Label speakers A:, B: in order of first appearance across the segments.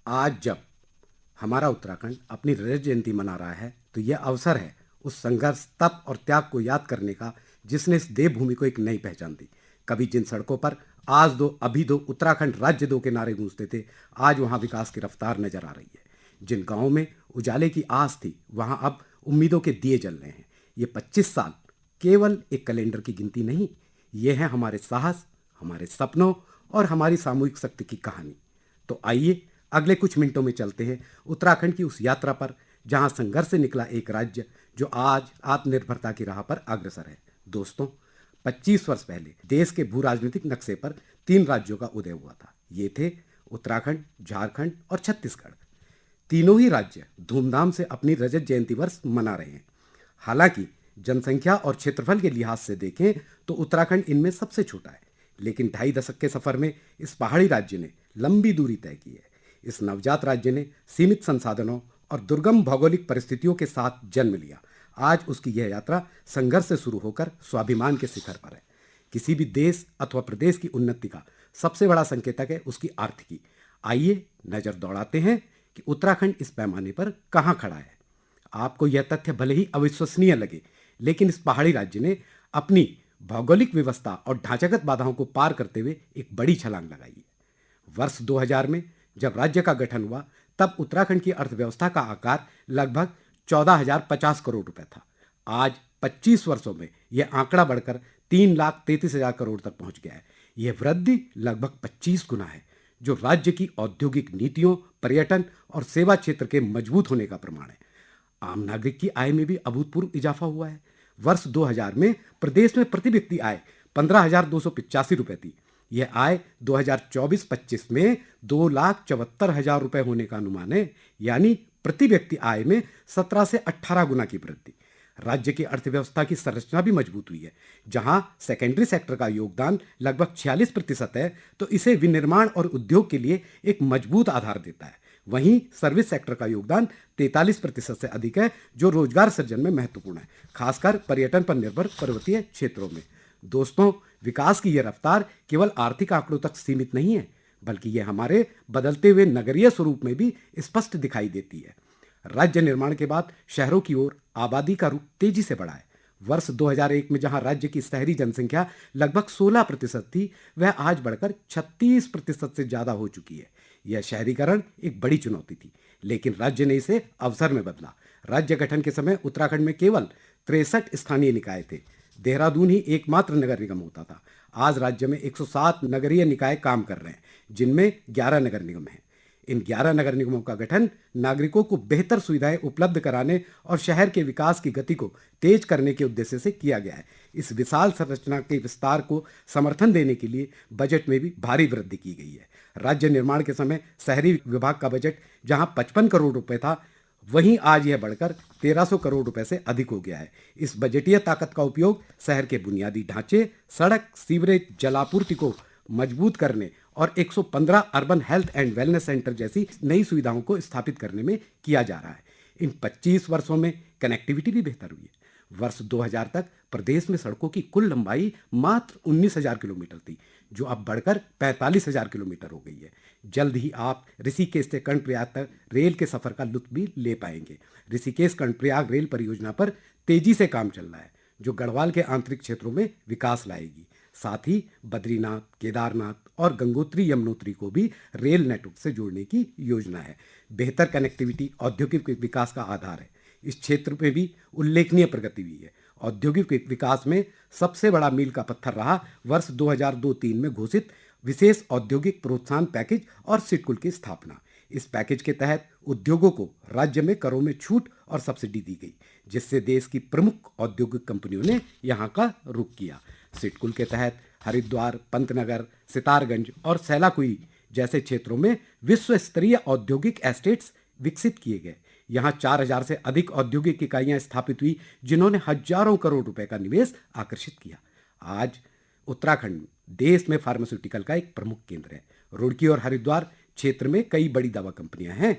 A: आज जब हमारा उत्तराखंड अपनी रजत जयंती मना रहा है तो यह अवसर है उस संघर्ष तप और त्याग को याद करने का जिसने इस देवभूमि को एक नई पहचान दी। कभी जिन सड़कों पर आज दो अभी दो उत्तराखंड राज्य दो के नारे गूंजते थे, आज वहां विकास की रफ्तार नजर आ रही है। जिन गांवों में उजाले की आस थी वहां अब उम्मीदों के दिए जल रहे हैं। ये 25 साल केवल एक कैलेंडर की गिनती नहीं, ये है हमारे साहस, हमारे सपनों और हमारी सामूहिक शक्ति की कहानी। तो आइए अगले कुछ मिनटों में चलते हैं उत्तराखंड की उस यात्रा पर जहां संघर्ष से निकला एक राज्य जो आज आत्मनिर्भरता की राह पर अग्रसर है। दोस्तों, 25 वर्ष पहले देश के भू राजनीतिक नक्शे पर 3 राज्यों का उदय हुआ था। ये थे उत्तराखंड, झारखंड और छत्तीसगढ़। तीनों ही राज्य धूमधाम से अपनी रजत जयंती वर्ष मना रहे हैं। हालांकि जनसंख्या और क्षेत्रफल के लिहाज से देखें तो उत्तराखंड इनमें सबसे छोटा है, लेकिन 2.5 दशक के सफर में इस पहाड़ी राज्य ने लंबी दूरी तय की है। इस नवजात राज्य ने सीमित संसाधनों और दुर्गम भौगोलिक परिस्थितियों के साथ जन्म लिया। आज उसकी यह यात्रा संघर्ष से शुरू होकर स्वाभिमान के शिखर पर है। किसी भी देश अथवा प्रदेश की उन्नति का सबसे बड़ा संकेतक है उसकी आर्थिकी। आइए नजर दौड़ाते हैं कि उत्तराखंड इस पैमाने पर कहां खड़ा है। आपको यह तथ्य भले ही अविश्वसनीय लगे, लेकिन इस पहाड़ी राज्य ने अपनी भौगोलिक व्यवस्था और ढांचागत बाधाओं को पार करते हुए एक बड़ी छलांग लगाई है। वर्ष 2000 में जब राज्य का गठन हुआ तब उत्तराखंड की अर्थव्यवस्था का आकार लगभग 14,050 करोड़ रुपए था। आज 25 वर्षों में यह आंकड़ा बढ़कर 3,33,000 करोड़ तक पहुंच गया है। यह वृद्धि लगभग 25 गुना है, जो राज्य की औद्योगिक नीतियों, पर्यटन और सेवा क्षेत्र के मजबूत होने का प्रमाण है। आम नागरिक की आय में भी अभूतपूर्व इजाफा हुआ है। वर्ष 2000 में प्रदेश में प्रति व्यक्ति आय 15,285 रुपए थी। यह आय 2024-25 में 2,74,000 रुपए होने का अनुमान है, यानी प्रति व्यक्ति आय में 17 से 18 गुना की वृद्धि। राज्य की अर्थव्यवस्था की संरचना भी मजबूत हुई है। जहां सेकेंडरी सेक्टर का योगदान लगभग 46% है, तो इसे विनिर्माण और उद्योग के लिए एक मजबूत आधार देता है। वहीं सर्विस सेक्टर का योगदान 43% से अधिक है, जो रोजगार सृजन में महत्वपूर्ण है, खासकर पर्यटन पर निर्भर पर्वतीय क्षेत्रों में। दोस्तों, विकास की यह रफ्तार केवल आर्थिक आंकड़ों तक सीमित नहीं है, बल्कि यह हमारे बदलते हुए नगरीय स्वरूप में भी स्पष्ट दिखाई देती है। राज्य निर्माण के बाद शहरों की ओर आबादी का रुख तेजी से बढ़ा है। वर्ष 2001 में जहां राज्य की शहरी जनसंख्या लगभग 16% थी, वह आज बढ़कर 36% से ज्यादा हो चुकी है। यह शहरीकरण एक बड़ी चुनौती थी, लेकिन राज्य ने इसे अवसर में बदला। राज्य गठन के समय उत्तराखंड में केवल 63 स्थानीय निकाय थे। देहरादून ही एकमात्र नगर निगम होता था। आज राज्य में 107 नगरीय निकाय काम कर रहे हैं, जिनमें 11 नगर निगम हैं। इन 11 नगर निगमों का गठन नागरिकों को बेहतर सुविधाएं उपलब्ध कराने और शहर के विकास की गति को तेज करने के उद्देश्य से किया गया है। इस विशाल संरचना के विस्तार को समर्थन देने के लिए बजट में भी भारी वृद्धि की गई है। राज्य निर्माण के समय शहरी विभाग का बजट जहां 55 करोड़ रुपए था, वहीं आज यह बढ़कर 1300 करोड़ रुपए से अधिक हो गया है। इस बजटीय ताकत का उपयोग शहर के बुनियादी ढांचे, सड़क, सीवरेज, जलापूर्ति को मजबूत करने और 115 urban health and wellness centre जैसी नई सुविधाओं को स्थापित करने में किया जा रहा है। इन 25 वर्षों में कनेक्टिविटी भी बेहतर हुई है। वर्ष 2000 तक प्रदेश में सड़कों की कुल लंबाई मात्र 19,000 किलोमीटर थी, जो अब बढ़कर 45,000 किलोमीटर हो गई है। जल्द ही आप ऋषिकेश से कर्णप्रयाग तक रेल के सफर का लुत्फ भी ले पाएंगे। ऋषिकेश कर्णप्रयाग रेल परियोजना पर तेजी से काम चल रहा है, जो गढ़वाल के आंतरिक क्षेत्रों में विकास लाएगी। साथ ही बद्रीनाथ, केदारनाथ और गंगोत्री यमुनोत्री को भी रेल नेटवर्क से जोड़ने की योजना है। बेहतर कनेक्टिविटी औद्योगिक विकास का आधार है। इस क्षेत्र में भी उल्लेखनीय प्रगति हुई है। औद्योगिक विकास में सबसे बड़ा मील का पत्थर रहा वर्ष 2002-3 में घोषित विशेष औद्योगिक प्रोत्साहन पैकेज और सिडकुल की स्थापना। इस पैकेज के तहत उद्योगों को राज्य में करों में छूट और सब्सिडी दी गई, जिससे देश की प्रमुख औद्योगिक कंपनियों ने यहां का रुख किया। सिडकुल के तहत हरिद्वार, पंतनगर, सितारगंज और सैलाकुई जैसे क्षेत्रों में विश्व स्तरीय औद्योगिक एस्टेट्स विकसित किए गए। यहाँ 4,000 से अधिक औद्योगिक इकाइयां स्थापित हुई, जिन्होंने हजारों करोड़ रुपए का निवेश आकर्षित किया। आज उत्तराखंड देश में फार्मास्यूटिकल का एक प्रमुख केंद्र है। रुड़की और हरिद्वार क्षेत्र में कई बड़ी दवा कंपनियां हैं।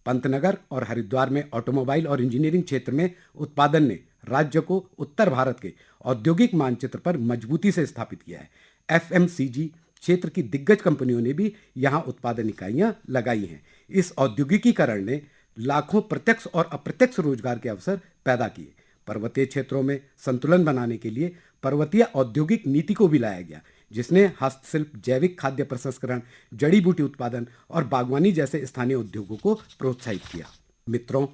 A: पंतनगर और हरिद्वार में ऑटोमोबाइल और इंजीनियरिंग क्षेत्र में उत्पादन ने राज्य को उत्तर भारत के औद्योगिक मानचित्र पर मजबूती से स्थापित किया है। एफएमसीजी, क्षेत्र की दिग्गज कंपनियों ने भी यहाँ उत्पादन इकाइयां लगाई हैं। इस औद्योगिकीकरण ने लाखों प्रत्यक्ष और अप्रत्यक्ष रोजगार के अवसर पैदा किए। पर्वतीय क्षेत्रों में संतुलन बनाने के लिए पर्वतीय औद्योगिक नीति को भी लाया गया, जिसने हस्तशिल्प, जैविक खाद्य प्रसंस्करण, जड़ी बूटी उत्पादन और बागवानी जैसे स्थानीय उद्योगों को प्रोत्साहित किया। मित्रों,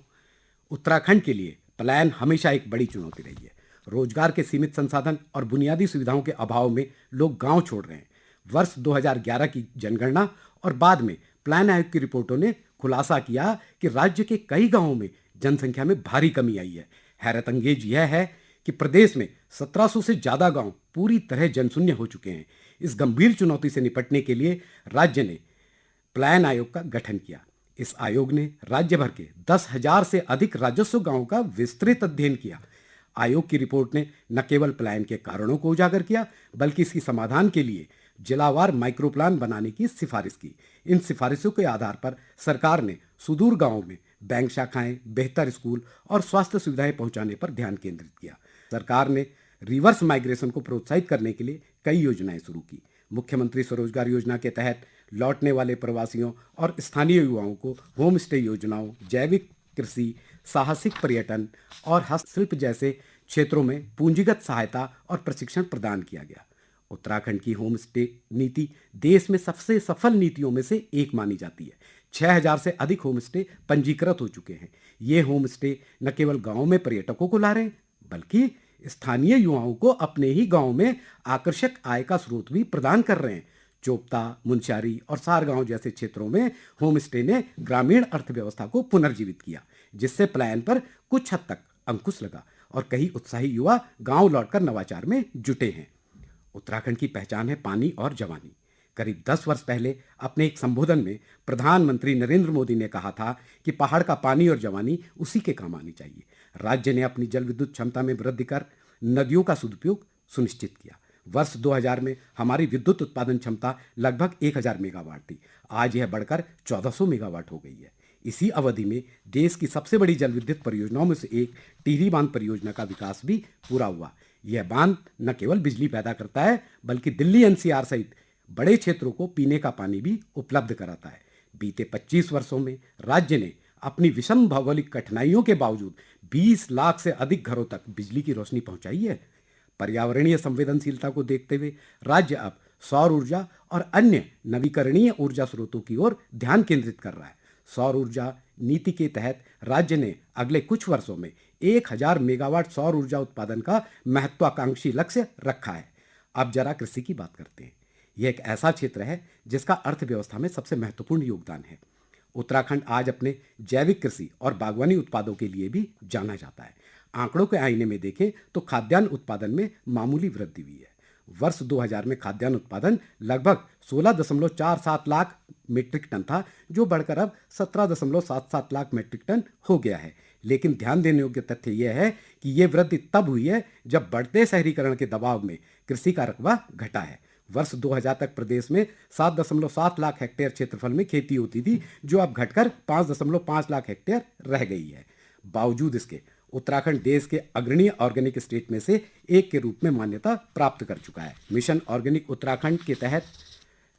A: उत्तराखंड के लिए पलायन हमेशा एक बड़ी चुनौती रही है। रोजगार के सीमित संसाधन और बुनियादी सुविधाओं के अभाव में लोग गांव छोड़ रहे हैं। वर्ष 2011 की जनगणना और बाद में प्लान आयोग की रिपोर्टों ने खुलासा किया कि राज्य के कई गांवों में जनसंख्या में भारी कमी आई है। हैरत अंगेज यह है कि प्रदेश में 1700 से ज्यादा गांव पूरी तरह जनशून्य हो चुके हैं। इस गंभीर चुनौती से निपटने के लिए राज्य ने प्लान आयोग का गठन किया। इस आयोग ने राज्य भर के 10,000 से अधिक राजस्व गांवों का विस्तृत अध्ययन किया। आयोग की रिपोर्ट ने न केवल पलायन के कारणों को उजागर किया, बल्कि इसकी समाधान के लिए जिलावार माइक्रो प्लान बनाने की सिफारिश की। इन सिफारिशों के आधार पर सरकार ने सुदूर गांवों में बैंक शाखाएं, बेहतर स्कूल और स्वास्थ्य सुविधाएं पहुंचाने पर ध्यान केंद्रित किया। सरकार ने रिवर्स माइग्रेशन को प्रोत्साहित करने के लिए कई योजनाएं शुरू की। मुख्यमंत्री स्वरोजगार योजना के तहत लौटने वाले प्रवासियों और स्थानीय युवाओं को होम स्टे योजनाओं, जैविक कृषि, साहसिक पर्यटन और हस्तशिल्प जैसे क्षेत्रों में पूंजीगत सहायता और प्रशिक्षण प्रदान किया गया। उत्तराखंड की होम स्टे नीति देश में सबसे सफल नीतियों में से एक मानी जाती है। 6,000 से अधिक होम स्टे पंजीकृत हो चुके हैं। ये होम स्टे न केवल गांव में पर्यटकों को ला रहे हैं, बल्कि स्थानीय युवाओं को अपने ही गांव में आकर्षक आय का स्रोत भी प्रदान कर रहे हैं। चोपता, मुंशियारी और सारगांव जैसे क्षेत्रों में होम स्टे ने ग्रामीण अर्थव्यवस्था को पुनर्जीवित किया, जिससे पलायन पर कुछ हद तक अंकुश लगा और कई उत्साही युवा गांव लौटकर नवाचार में जुटे हैं। उत्तराखंड की पहचान है पानी और जवानी। करीब 10 वर्ष पहले अपने एक संबोधन में प्रधानमंत्री नरेंद्र मोदी ने कहा था कि पहाड़ का पानी और जवानी उसी के काम आनी चाहिए। राज्य ने अपनी जल विद्युत क्षमता में वृद्धि कर नदियों का सदुपयोग सुनिश्चित किया। वर्ष 2000 में हमारी विद्युत उत्पादन क्षमता लगभग 1000 मेगावाट थी। आज यह बढ़कर 1400 मेगावाट हो गई है। इसी अवधि में देश की सबसे बड़ी जल विद्युत परियोजनाओं में से एक टिहरी बांध परियोजना का विकास भी पूरा हुआ। यह बांध न केवल बिजली पैदा करता है, बल्कि दिल्ली एनसीआर सहित बड़े क्षेत्रों को पीने का पानी भी उपलब्ध कराता है। बीते 25 वर्षों में राज्य ने अपनी विषम भौगोलिक कठिनाइयों के बावजूद 20 लाख से अधिक घरों तक बिजली की रोशनी पहुंचाई है। पर्यावरणीय संवेदनशीलता को देखते हुए राज्य अब सौर ऊर्जा और अन्य नवीकरणीय ऊर्जा स्रोतों की ओर ध्यान केंद्रित कर रहा है। सौर ऊर्जा नीति के तहत राज्य ने अगले कुछ वर्षों में 1000 मेगावाट सौर ऊर्जा उत्पादन का महत्वाकांक्षी लक्ष्य रखा है। अब जरा कृषि की बात करते हैं। यह एक ऐसा क्षेत्र है जिसका अर्थव्यवस्था में सबसे महत्वपूर्ण योगदान है। उत्तराखंड आज अपने जैविक कृषि और बागवानी उत्पादों के लिए भी जाना जाता है। आंकड़ों के आईने में देखें तो खाद्यान्न उत्पादन में मामूली वृद्धि हुई है। वर्ष 2000 में खाद्यान्न उत्पादन लगभग 16.47 लाख मीट्रिक टन था, जो बढ़कर अब 17.77 लाख मीट्रिक टन हो गया है। लेकिन ध्यान देने योग्य तथ्य यह है कि यह वृद्धि तब हुई है जब बढ़ते शहरीकरण के दबाव में कृषि का रकबा घटा है। वर्ष 2000 तक प्रदेश में 7.7 लाख हेक्टेयर क्षेत्रफल में खेती होती थी, जो अब घटकर 5.5 लाख हेक्टेयर रह गई है। बावजूद इसके उत्तराखंड देश के अग्रणी ऑर्गेनिक स्टेट में से एक के रूप में मान्यता प्राप्त कर चुका है। मिशन ऑर्गेनिक उत्तराखंड के तहत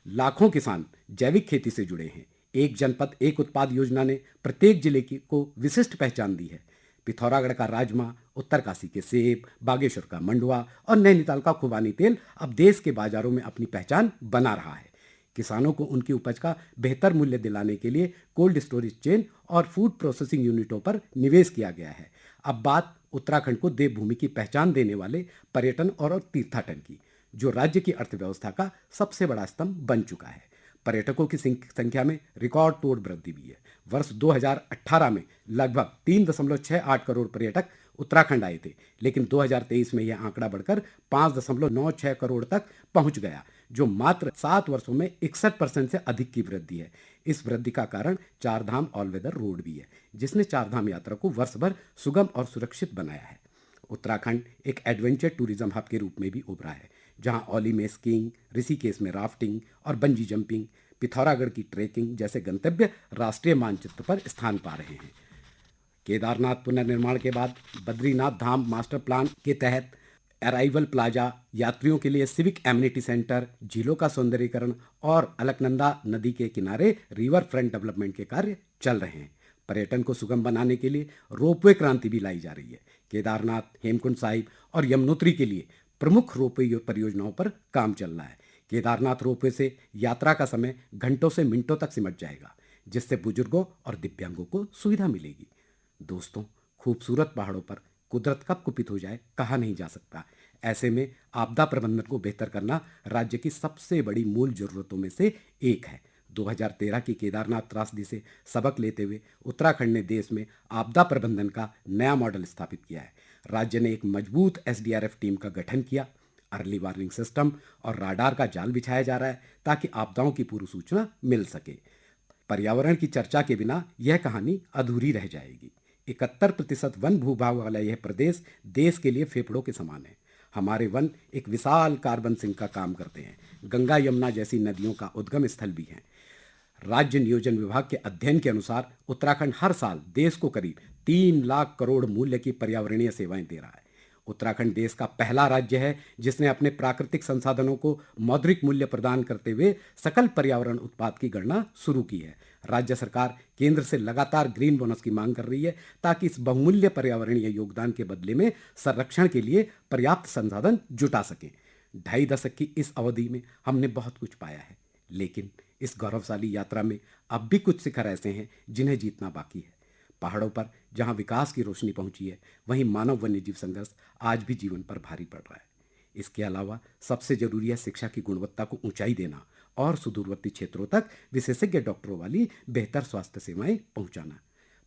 A: लाखों किसान जैविक खेती से जुड़े हैं। एक जनपद एक उत्पाद योजना ने प्रत्येक जिले को विशिष्ट पहचान दी है। पिथौरागढ़ का राजमा, उत्तरकाशी के सेब, बागेश्वर का मंडुआ और नैनीताल का खुबानी तेल अब देश के बाजारों में अपनी पहचान बना रहा है। किसानों को उनकी उपज का बेहतर मूल्य दिलाने के लिए कोल्ड स्टोरेज चेन और फूड प्रोसेसिंग यूनिटों पर निवेश किया गया है। अब बात उत्तराखंड को देवभूमि की पहचान देने वाले पर्यटन और तीर्थाटन की, जो राज्य की अर्थव्यवस्था का सबसे बड़ा स्तंभ बन चुका है। पर्यटकों की संख्या में रिकॉर्ड तोड़ वृद्धि हुई है। वर्ष 2018 में लगभग 3.68 करोड़ पर्यटक उत्तराखंड आए थे, लेकिन 2023 में यह आंकड़ा बढ़कर 5.96 करोड़ तक पहुंच गया, जो मात्र 7 वर्षों में 61% से अधिक की वृद्धि है। इस वृद्धि का कारण चारधाम ऑल वेदर रोड भी है, जिसने चारधाम यात्रा को वर्ष भर सुगम और सुरक्षित बनाया है। उत्तराखंड एक एडवेंचर टूरिज्म हब के रूप में भी उभरा है, जहां औली में स्कीइंग, ऋषिकेश में राफ्टिंग और बंजी जंपिंग, पिथौरागढ़ की ट्रेकिंग जैसे गंतव्य राष्ट्रीय मानचित्र पर स्थान पा रहे हैं। केदारनाथ पुनर्निर्माण के बाद बद्रीनाथ धाम मास्टर प्लान के तहत अराइवल प्लाजा, यात्रियों के लिए सिविक एमिनिटी सेंटर, झीलों का सौंदर्यीकरण और अलकनंदा नदी के किनारे रिवर फ्रंट डेवलपमेंट के कार्य चल रहे हैं। पर्यटन को सुगम बनाने के लिए रोपवे क्रांति भी लाई जा रही है। केदारनाथ, हेमकुंड साहिब और यमुनोत्री के लिए प्रमुख रोपवे परियोजनाओं पर काम चल रहा है। केदारनाथ रोपवे से यात्रा का समय घंटों से मिनटों तक सिमट जाएगा, जिससे बुजुर्गों और दिव्यांगों को सुविधा मिलेगी। दोस्तों, खूबसूरत पहाड़ों पर कुदरत कब कुपित हो जाए कहा नहीं जा सकता। ऐसे में आपदा प्रबंधन को बेहतर करना राज्य की सबसे बड़ी मूल जरूरतों में से एक है। 2013 की केदारनाथ त्रासदी से सबक लेते हुए उत्तराखंड ने देश में आपदा प्रबंधन का नया मॉडल स्थापित किया है। राज्य ने एक मजबूत एसडीआरएफ टीम का गठन किया, अर्ली वार्निंग सिस्टम और राडार का जाल बिछाया जा रहा है ताकि आपदाओं की पूर्व सूचना मिल सके। पर्यावरण की चर्चा के बिना यह कहानी अधूरी रह जाएगी। 71% वन भूभाग वाला यह प्रदेश देश के लिए फेफड़ों के समान है। हमारे वन एक विशाल कार्बन सिंक का काम करते हैं, गंगा यमुना जैसी नदियों का उद्गम स्थल भी हैं। राज्य नियोजन विभाग के अध्ययन के अनुसार उत्तराखंड हर साल देश को करीब 3 लाख करोड़ मूल्य की पर्यावरणीय सेवाएं दे रहा है। उत्तराखंड देश का पहला राज्य है जिसने अपने प्राकृतिक संसाधनों को मौद्रिक मूल्य प्रदान करते हुए सकल पर्यावरण उत्पाद की गणना शुरू की है। राज्य सरकार केंद्र से लगातार ग्रीन बोनस की मांग कर रही है ताकि इस बहुमूल्य पर्यावरणीय योगदान के बदले में संरक्षण के लिए पर्याप्त संसाधन जुटा सकें। 2.5 दशक की इस अवधि में हमने बहुत कुछ पाया है, लेकिन इस गौरवशाली यात्रा में अब भी कुछ शिखर ऐसे हैं जिन्हें जीतना बाकी है। पहाड़ों पर जहां विकास की रोशनी पहुंची है, वहीं मानव वन्यजीव संघर्ष आज भी जीवन पर भारी पड़ रहा है। इसके अलावा सबसे जरूरी है शिक्षा की गुणवत्ता को ऊंचाई देना और सुदूरवर्ती क्षेत्रों तक विशेषज्ञ डॉक्टरों वाली बेहतर स्वास्थ्य सेवाएं पहुंचाना।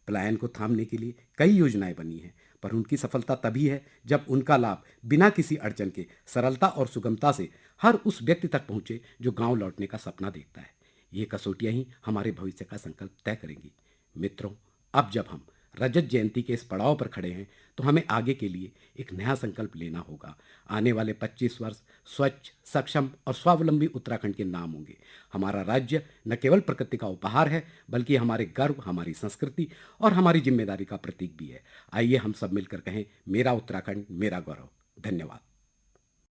A: पलायन को थामने के लिए कई योजनाएं बनी हैं, पर उनकी सफलता तभी है जब उनका लाभ बिना किसी अड़चन के सरलता और सुगमता से हर उस व्यक्ति तक पहुंचे जो गांव लौटने का सपना देखता है। ये कसौटियां ही हमारे भविष्य का संकल्प तय करेंगी। मित्रों, अब जब हम रजत जयंती के इस पड़ाव पर खड़े हैं तो हमें आगे के लिए एक नया संकल्प लेना होगा। आने वाले 25 वर्ष स्वच्छ, सक्षम और स्वावलंबी उत्तराखंड के नाम होंगे। हमारा राज्य न केवल प्रकृति का उपहार है, बल्कि हमारे गर्व, हमारी संस्कृति और हमारी जिम्मेदारी का प्रतीक भी है। आइए हम सब मिलकर कहें, मेरा उत्तराखंड मेरा गौरव। धन्यवाद।